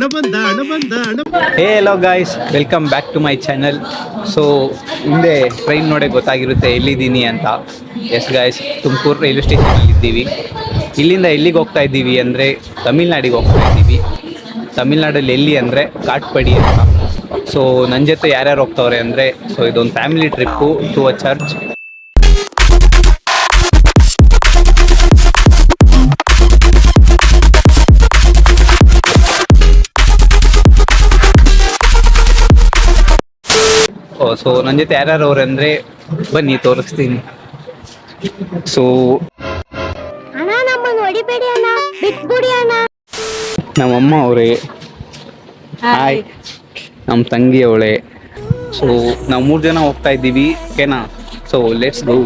Hey hello guys, welcome back to my channel. So ಹಿಂದೆ train ನೋಡೇ ಗೊತ್ತಾಗಿರುತ್ತೆ ಎಲ್ಲಿದ್ದೀನಿ ಅಂತ. ಎಸ್ ಗಾಯ್ಸ್, ತುಮಕೂರು ರೈಲ್ವೆ ಸ್ಟೇಷನಲ್ಲಿ ಇದ್ದೀವಿ. ಇಲ್ಲಿಂದ ಎಲ್ಲಿಗೆ ಹೋಗ್ತಾ ಇದ್ದೀವಿ ಅಂದರೆ ತಮಿಳ್ನಾಡಿಗೆ ಹೋಗ್ತಾ ಇದ್ದೀವಿ. ತಮಿಳ್ನಾಡಲ್ಲಿ ಎಲ್ಲಿ ಅಂದರೆ ಕಾಟ್ಪಡಿ ಅಂತ. ಸೊ ನನ್ನ ಜೊತೆ ಯಾರ್ಯಾರು ಹೋಗ್ತವ್ರೆ ಅಂದರೆ, ಸೊ ಇದೊಂದು family trip to a church. So ನನ್ನ ಜೊತೆ ಯಾರ್ಯಾರು ಅವ್ರೆ ಅಂದರೆ ಬನ್ನಿ ತೋರಿಸ್ತೀನಿ. ಸೊ ನಮ್ಮಮ್ಮ ಅವರೇ, ಹಾಯ್, ನಮ್ಮ ತಂಗಿ ಅವಳೆ. ಸೊ ನಾವು 3 ಜನ ಹೋಗ್ತಾ ಇದ್ದೀವಿ, ಓಕೆನಾ? So let's go.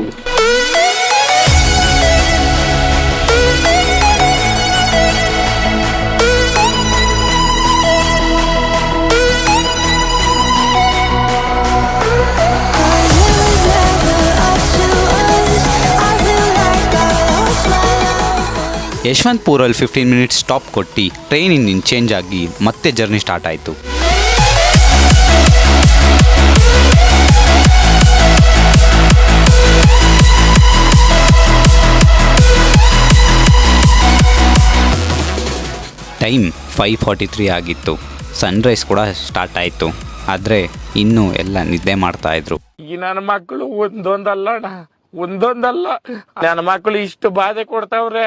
ಯಶವಂತಪುರಲ್ಲಿ 15 ಮಿನಿಟ್ಸ್ ಸ್ಟಾಪ್ ಕೊಟ್ಟು ಟ್ರೈನ್ ಇಂಜಿನ್ ಚೇಂಜ್ ಆಗಿ ಮತ್ತೆ ಜರ್ನಿ ಸ್ಟಾರ್ಟ್ ಆಯಿತು. ಟೈಮ್ 5:43 ಆಗಿತ್ತು. ಸನ್ರೈಸ್ ಕೂಡ ಸ್ಟಾರ್ಟ್ ಆಯಿತು. ಆದರೆ ಇನ್ನೂ ಎಲ್ಲ ನಿದ್ದೆ ಮಾಡ್ತಾಯಿದ್ರು. ಈ ನನ್ನ ಮಕ್ಕಳು ಒಂದೊಂದಲ್ಲ ನನ್ನ ಮಕ್ಕಳು ಇಷ್ಟು ಬಾಧೆ ಕೊಡ್ತಾವ್ರೆ.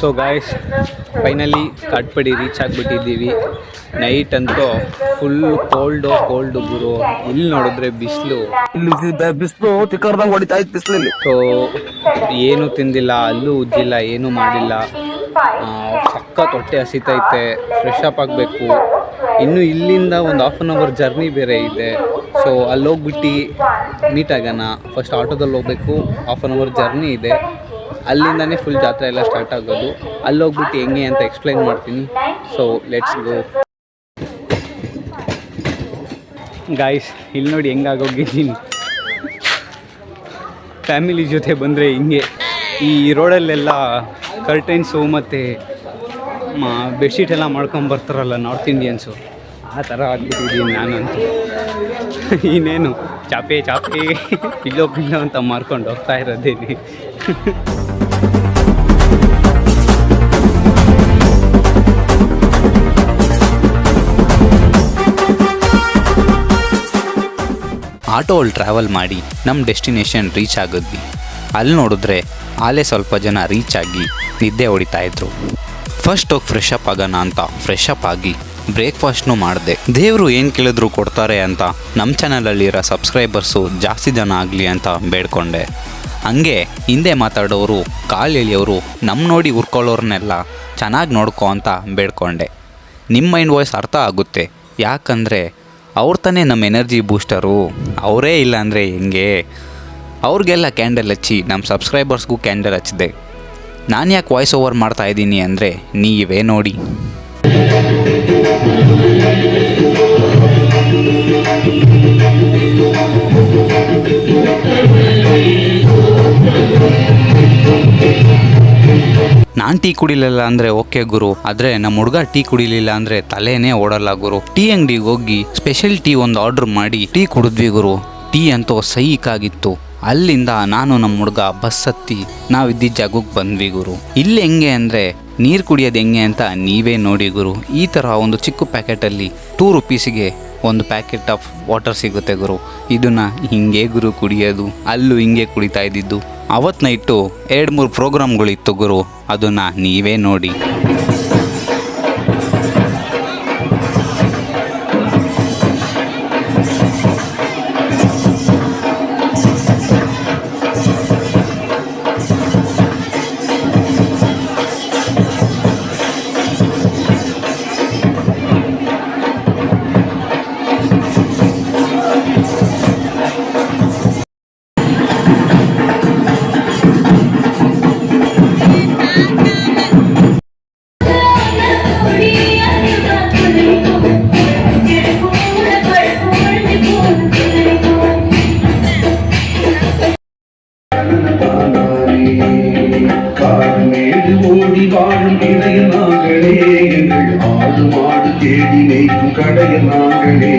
So guys, finally Katpadi reach ಆಗಿಬಿಟ್ಟಿದ್ದೀವಿ. ನೈಟ್ ಅಂತೂ ಫುಲ್ ಕೋಲ್ಡು ಗುರು. ಇಲ್ಲಿ ನೋಡಿದ್ರೆ ಬಿಸಿಲು ಹೊಡಿತಾ ಇತ್ತು ಬಿಸಿಲಲ್ಲಿ. ಸೊ ಏನೂ ತಿಂದಿಲ್ಲ, ಅಲ್ಲೂ ಉಜ್ಜಿಲ್ಲ, ಏನೂ ಮಾಡಿಲ್ಲ. ಸಖತ್ ಹೊಟ್ಟೆ ಹಸಿತೈತೆ, ಫ್ರೆಶ್ ಅಪ್ ಆಗಬೇಕು. ಇನ್ನು ಇಲ್ಲಿಂದ ಒಂದು ಹಾಫ್ ಆನ್ ಅವರ್ ಜರ್ನಿ ಬೇರೆ ಇದೆ. ಸೊ ಅಲ್ಲಿ ಹೋಗ್ಬಿಟ್ಟು ಮೀಟ್ ಆಗೋಣ. ಫಸ್ಟ್ ಆಟೋದಲ್ಲಿ ಹೋಗಬೇಕು, ಹಾಫ್ ಆನ್ ಅವರ್ ಜರ್ನಿ ಇದೆ. ಅಲ್ಲಿಂದನೇ ಫುಲ್ ಜಾತ್ರೆ ಎಲ್ಲ ಸ್ಟಾರ್ಟ್ ಆಗೋದು. ಅಲ್ಲಿ ಹೋಗ್ಬಿಟ್ಟು ಹೆಂಗೆ ಅಂತ ಎಕ್ಸ್ಪ್ಲೈನ್ ಮಾಡ್ತೀನಿ. So let's go guys. ಇಲ್ಲಿ ನೋಡಿ ಹೆಂಗಾಗೋಗಿದ್ದೀನಿ. ಫ್ಯಾಮಿಲಿ ಜೊತೆ ಬಂದರೆ ಹಿಂಗೆ ಈ ರೋಡಲ್ಲೆಲ್ಲ ಕರ್ಟೈನ್ಸು ಮತ್ತು ಬೆಡ್ಶೀಟ್ ಎಲ್ಲ ಮಾಡ್ಕೊಂಬರ್ತಾರಲ್ಲ ನಾರ್ತ್ ಇಂಡಿಯನ್ಸು, ಆ ಥರ ಆಗ್ಬಿಟ್ಟಿದ್ದೀನಿ ನಾನಂತೂ. ಇನ್ನೇನು ಚಾಪೆ ಪಿಲ್ಲೋ ಅಂತ ಮಾರ್ಕೊಂಡು ಹೋಗ್ತಾ ಇರೋದೇನೆ. ಆಟೋಲ್ಲಿ ಟ್ರಾವೆಲ್ ಮಾಡಿ ನಮ್ಮ ಡೆಸ್ಟಿನೇಷನ್ ರೀಚ್ ಆಗಿದ್ವಿ. ಅಲ್ಲಿ ನೋಡಿದ್ರೆ ಆಲೇ ಸ್ವಲ್ಪ ಜನ ರೀಚ್ ಆಗಿ ನಿದ್ದೆ ಹೊಡಿತಾಯಿದ್ರು. ಫಸ್ಟ್ ಹೋಗಿ ಫ್ರೆಶ್ ಅಪ್ ಆಗೋಣ ಅಂತ ಫ್ರೆಶ್ ಅಪ್ ಆಗಿ ಬ್ರೇಕ್ಫಾಸ್ಟ್ನೂ ಮಾಡಿದೆ. ದೇವರು ಏನು ಕೇಳಿದ್ರು ಕೊಡ್ತಾರೆ ಅಂತ ನಮ್ಮ ಚಾನಲಲ್ಲಿರೋ ಸಬ್ಸ್ಕ್ರೈಬರ್ಸು ಜಾಸ್ತಿ ಜನ ಆಗಲಿ ಅಂತ ಬೇಡ್ಕೊಂಡೆ. ಹಂಗೆ ಹಿಂದೆ ಮಾತಾಡೋರು, ಕಾಲು ಎಳೆಯೋರು, ನಮ್ಮ ನೋಡಿ ಉರ್ಕೊಳ್ಳೋರ್ನೆಲ್ಲ ಚೆನ್ನಾಗಿ ನೋಡ್ಕೊ ಅಂತ ಬೇಡ್ಕೊಂಡೆ. ನಿಮ್ಮ ಮೈಂಡ್ ವಾಯ್ಸ್ ಅರ್ಥ ಆಗುತ್ತೆ, ಯಾಕಂದರೆ ಅವ್ರು ತಾನೇ ನಮ್ಮ ಎನರ್ಜಿ ಬೂಸ್ಟರು. ಅವರೇ ಇಲ್ಲ ಅಂದರೆ ಹೆಂಗೆ? ಅವ್ರಿಗೆಲ್ಲ ಕ್ಯಾಂಡಲ್ ಹಚ್ಚಿ ನಮ್ಮ ಸಬ್ಸ್ಕ್ರೈಬರ್ಸ್ಗೂ ಕ್ಯಾಂಡಲ್ ಹಚ್ಚಿದೆ. ನಾನು ಯಾಕೆ ವಾಯ್ಸ್ ಓವರ್ ಮಾಡ್ತಾಯಿದ್ದೀನಿ ಅಂದರೆ ನೀವೇ ನೋಡಿ. ನಾನು ಟೀ ಕುಡಿಲಿಲ್ಲ ಅಂದರೆ ಓಕೆ ಗುರು, ಆದರೆ ನಮ್ಮ ಹುಡುಗ ಟೀ ಕುಡಿಲಿಲ್ಲ ಅಂದರೆ ತಲೆನೇ ಓಡಲ್ಲ ಗುರು. ಟೀ ಅಂಗಡಿಗೆ ಹೋಗಿ ಸ್ಪೆಷಲ್ ಟೀ ಒಂದು ಆರ್ಡ್ರ್ ಮಾಡಿ ಟೀ ಕುಡಿದ್ವಿ ಗುರು. ಟೀ ಅಂತೂ ಸೈಕಾಗಿತ್ತು. ಅಲ್ಲಿಂದ ನಾನು ನಮ್ಮ ಹುಡುಗ ಬಸ್ ಹತ್ತಿ ನಾವಿದ್ದಿದ್ದ ಜಾಗಕ್ಕೆ ಬಂದ್ವಿ ಗುರು. ಇಲ್ಲಿ ಹೆಂಗೆ ಅಂದರೆ ನೀರು ಕುಡಿಯೋದು ಹೆಂಗೆ ಅಂತ ನೀವೇ ನೋಡಿ ಗುರು. ಈ ಥರ ಒಂದು ಚಿಕ್ಕ ಪ್ಯಾಕೆಟಲ್ಲಿ 2 ರೂಪೀಸಿಗೆ ಒಂದು ಪ್ಯಾಕೆಟ್ ಆಫ್ ವಾಟರ್ ಸಿಗುತ್ತೆ ಗುರು. ಇದನ್ನು ಹಿಂಗೆ ಗುರು ಕುಡಿಯೋದು. ಅಲ್ಲೂ ಹಿಂಗೆ ಕುಡಿತಾ ಇದ್ದಿದ್ದು. ಅವತ್ತು ನೈಟು 2-3 ಪ್ರೋಗ್ರಾಮ್ಗಳಿತ್ತು ಗುರು, ಅದನ್ನು ನೀವೇ ನೋಡಿ. வாழும் இணைய நாங்களே எங்கள் ஆடு மாடு தேடி மேய்க்கும் கடைய நாங்களே.